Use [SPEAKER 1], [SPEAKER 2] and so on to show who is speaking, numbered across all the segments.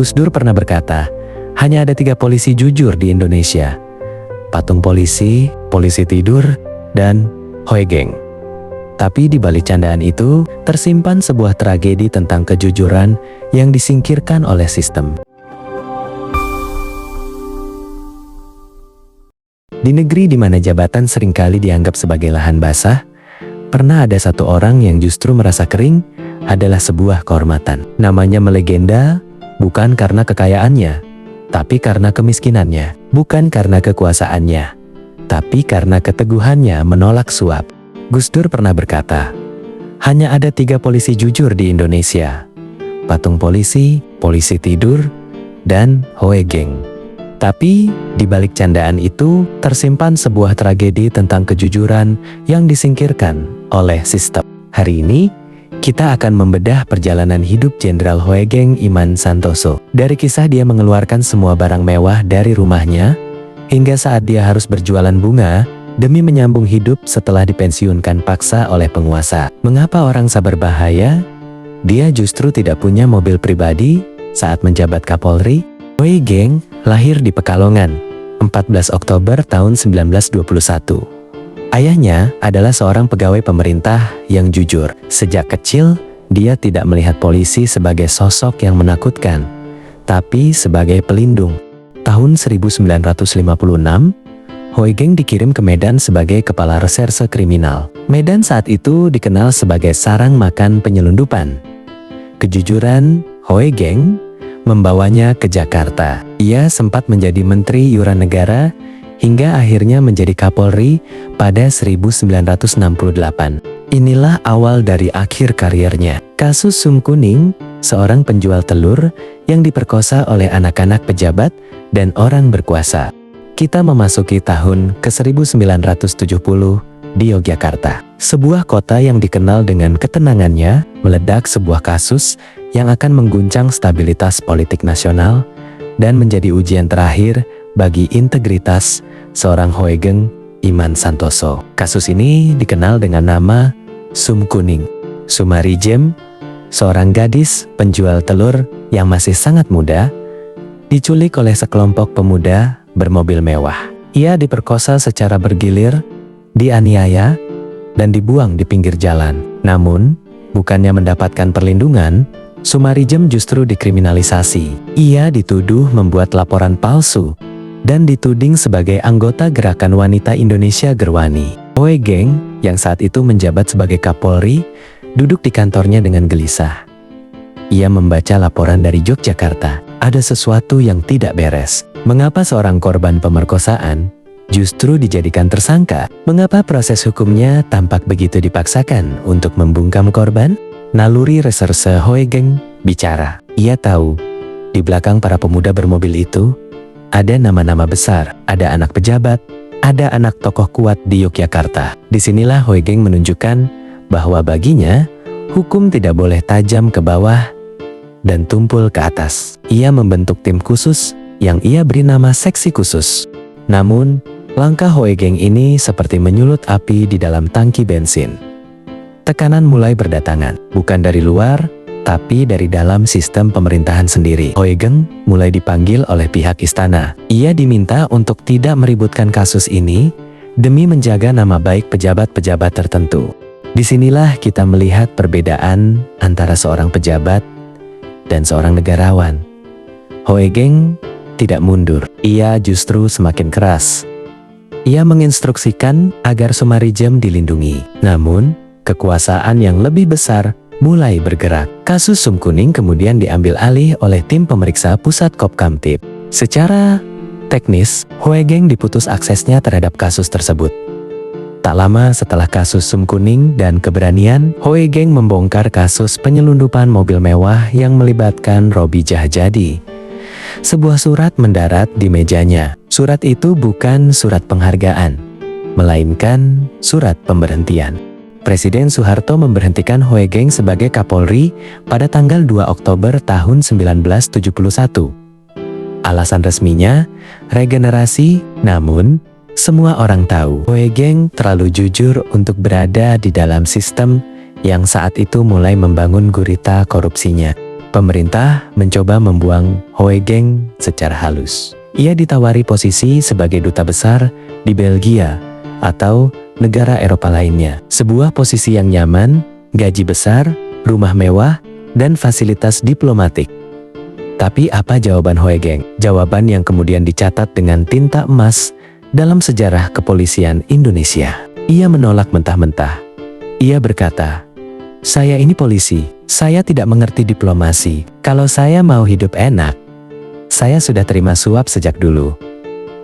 [SPEAKER 1] Gus Dur pernah berkata, hanya ada 3 polisi jujur di Indonesia. Patung polisi, polisi tidur, dan Hoe Geng. Tapi di balik candaan itu, tersimpan sebuah tragedi tentang kejujuran yang disingkirkan oleh sistem. Di negeri di mana jabatan seringkali dianggap sebagai lahan basah, pernah ada satu orang yang justru merasa kering adalah sebuah kehormatan. Namanya melegenda, bukan karena kekayaannya, tapi karena kemiskinannya. Bukan karena kekuasaannya, tapi karena keteguhannya menolak suap. Gus Dur pernah berkata, hanya ada 3 polisi jujur di Indonesia. Patung polisi, polisi tidur, dan Hoe Geng. Tapi, di balik candaan itu, tersimpan sebuah tragedi tentang kejujuran yang disingkirkan oleh sistem. Hari ini, kita akan membedah perjalanan hidup Jenderal Hoe Geng Iman Santoso. Dari kisah dia mengeluarkan semua barang mewah dari rumahnya, hingga saat dia harus berjualan bunga, demi menyambung hidup setelah dipensiunkan paksa oleh penguasa. Mengapa orang sabar bahaya? Dia justru tidak punya mobil pribadi saat menjabat Kapolri. Hoe Geng lahir di Pekalongan, 14 Oktober tahun 1921. Ayahnya adalah seorang pegawai pemerintah yang jujur. Sejak kecil, dia tidak melihat polisi sebagai sosok yang menakutkan, tapi sebagai pelindung. Tahun 1956, Hoe Geng dikirim ke Medan sebagai kepala reserse kriminal. Medan saat itu dikenal sebagai sarang makan penyelundupan. Kejujuran Hoe Geng membawanya ke Jakarta. Ia sempat menjadi Menteri Yuran Negara hingga akhirnya menjadi Kapolri pada 1968. Inilah awal dari akhir karirnya. Kasus Sum Kuning, seorang penjual telur yang diperkosa oleh anak-anak pejabat dan orang berkuasa. Kita memasuki tahun ke-1970 di Yogyakarta. Sebuah kota yang dikenal dengan ketenangannya, meledak sebuah kasus yang akan mengguncang stabilitas politik nasional dan menjadi ujian terakhir bagi integritas seorang Hoe Geng Iman Santoso. Kasus ini dikenal dengan nama Sum Kuning. Sumari Jem, seorang gadis penjual telur yang masih sangat muda, diculik oleh sekelompok pemuda bermobil mewah. Ia diperkosa secara bergilir, dianiaya, dan dibuang di pinggir jalan. Namun, bukannya mendapatkan perlindungan, Sumari Jem justru dikriminalisasi. Ia dituduh membuat laporan palsu dan dituding sebagai anggota Gerakan Wanita Indonesia Gerwani. Hoe Geng, yang saat itu menjabat sebagai Kapolri, duduk di kantornya dengan gelisah. Ia membaca laporan dari Yogyakarta. Ada sesuatu yang tidak beres. Mengapa seorang korban pemerkosaan justru dijadikan tersangka? Mengapa proses hukumnya tampak begitu dipaksakan untuk membungkam korban? Naluri reserse Hoe Geng bicara. Ia tahu, di belakang para pemuda bermobil itu, ada nama-nama besar, ada anak pejabat, ada anak tokoh kuat di Yogyakarta. Disinilah Hoe Geng menunjukkan bahwa baginya, hukum tidak boleh tajam ke bawah dan tumpul ke atas. Ia membentuk tim khusus yang ia beri nama Seksi Khusus. Namun, langkah Hoe Geng ini seperti menyulut api di dalam tangki bensin. Tekanan mulai berdatangan, bukan dari luar, tapi dari dalam sistem pemerintahan sendiri. Hoe Geng mulai dipanggil oleh pihak istana. Ia diminta untuk tidak meributkan kasus ini demi menjaga nama baik pejabat-pejabat tertentu. Disinilah kita melihat perbedaan antara seorang pejabat dan seorang negarawan. Hoe Geng tidak mundur, ia justru semakin keras. Ia menginstruksikan agar Sumari Jem dilindungi. Namun, kekuasaan yang lebih besar mulai bergerak. Kasus Sum Kuning kemudian diambil alih oleh tim pemeriksa pusat Kopkamtib. Secara teknis, Hoe Geng diputus aksesnya terhadap kasus tersebut. Tak lama setelah kasus Sum Kuning dan keberanian, Hoe Geng membongkar kasus penyelundupan mobil mewah yang melibatkan Robi Jahjadi. Sebuah surat mendarat di mejanya. Surat itu bukan surat penghargaan, melainkan surat pemberhentian. Presiden Soeharto memberhentikan Hoe Geng sebagai Kapolri pada tanggal 2 Oktober tahun 1971. Alasan resminya, regenerasi. Namun, semua orang tahu Hoe Geng terlalu jujur untuk berada di dalam sistem yang saat itu mulai membangun gurita korupsinya. Pemerintah mencoba membuang Hoegeng secara halus. Ia ditawari posisi sebagai duta besar di Belgia atau negara Eropa lainnya. Sebuah posisi yang nyaman, gaji besar, rumah mewah, dan fasilitas diplomatik. Tapi apa jawaban Hoegeng? Jawaban yang kemudian dicatat dengan tinta emas dalam sejarah kepolisian Indonesia. Ia menolak mentah-mentah. Ia berkata, "Saya ini polisi, saya tidak mengerti diplomasi. Kalau saya mau hidup enak, saya sudah terima suap sejak dulu."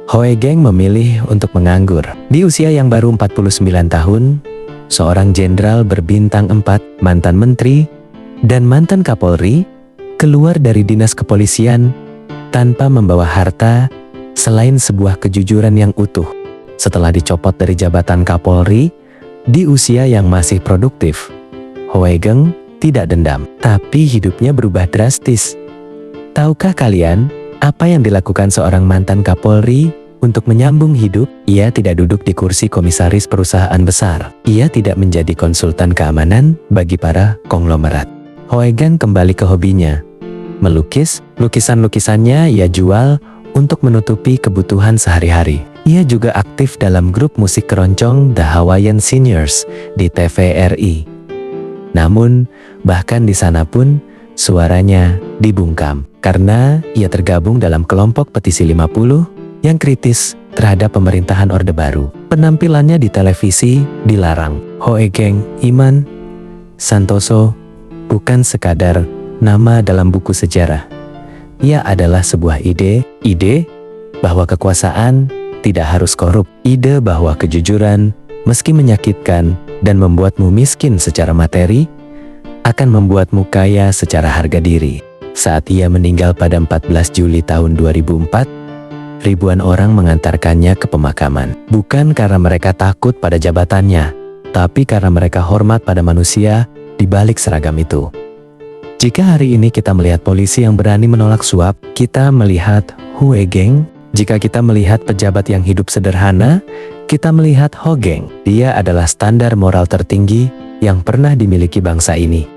[SPEAKER 1] Hoegeng memilih untuk menganggur. Di usia yang baru 49 tahun, seorang jenderal berbintang 4, mantan menteri, dan mantan Kapolri, keluar dari dinas kepolisian tanpa membawa harta selain sebuah kejujuran yang utuh. Setelah dicopot dari jabatan Kapolri, di usia yang masih produktif, Hoegeng tidak dendam, tapi hidupnya berubah drastis. Tahukah kalian apa yang dilakukan seorang mantan Kapolri untuk menyambung hidup? Ia tidak duduk di kursi komisaris perusahaan besar. Ia tidak menjadi konsultan keamanan bagi para konglomerat. Hoegeng kembali ke hobinya, melukis. Lukisan-lukisannya ia jual untuk menutupi kebutuhan sehari-hari. Ia juga aktif dalam grup musik keroncong The Hawaiian Seniors di TVRI. Namun, bahkan di sana pun suaranya dibungkam karena ia tergabung dalam kelompok petisi 50 yang kritis terhadap pemerintahan Orde Baru. Penampilannya di televisi dilarang. Hoegeng Iman Santoso bukan sekadar nama dalam buku sejarah. Ia adalah sebuah ide bahwa kekuasaan tidak harus korup, ide bahwa kejujuran, meski menyakitkan dan membuatmu miskin secara materi, akan membuatmu kaya secara harga diri. Saat ia meninggal pada 14 Juli tahun 2004, ribuan orang mengantarkannya ke pemakaman. Bukan karena mereka takut pada jabatannya, tapi karena mereka hormat pada manusia di balik seragam itu. Jika hari ini kita melihat polisi yang berani menolak suap, kita melihat Hoegeng. Jika kita melihat pejabat yang hidup sederhana, kita melihat Hoegeng. Dia adalah standar moral tertinggi yang pernah dimiliki bangsa ini.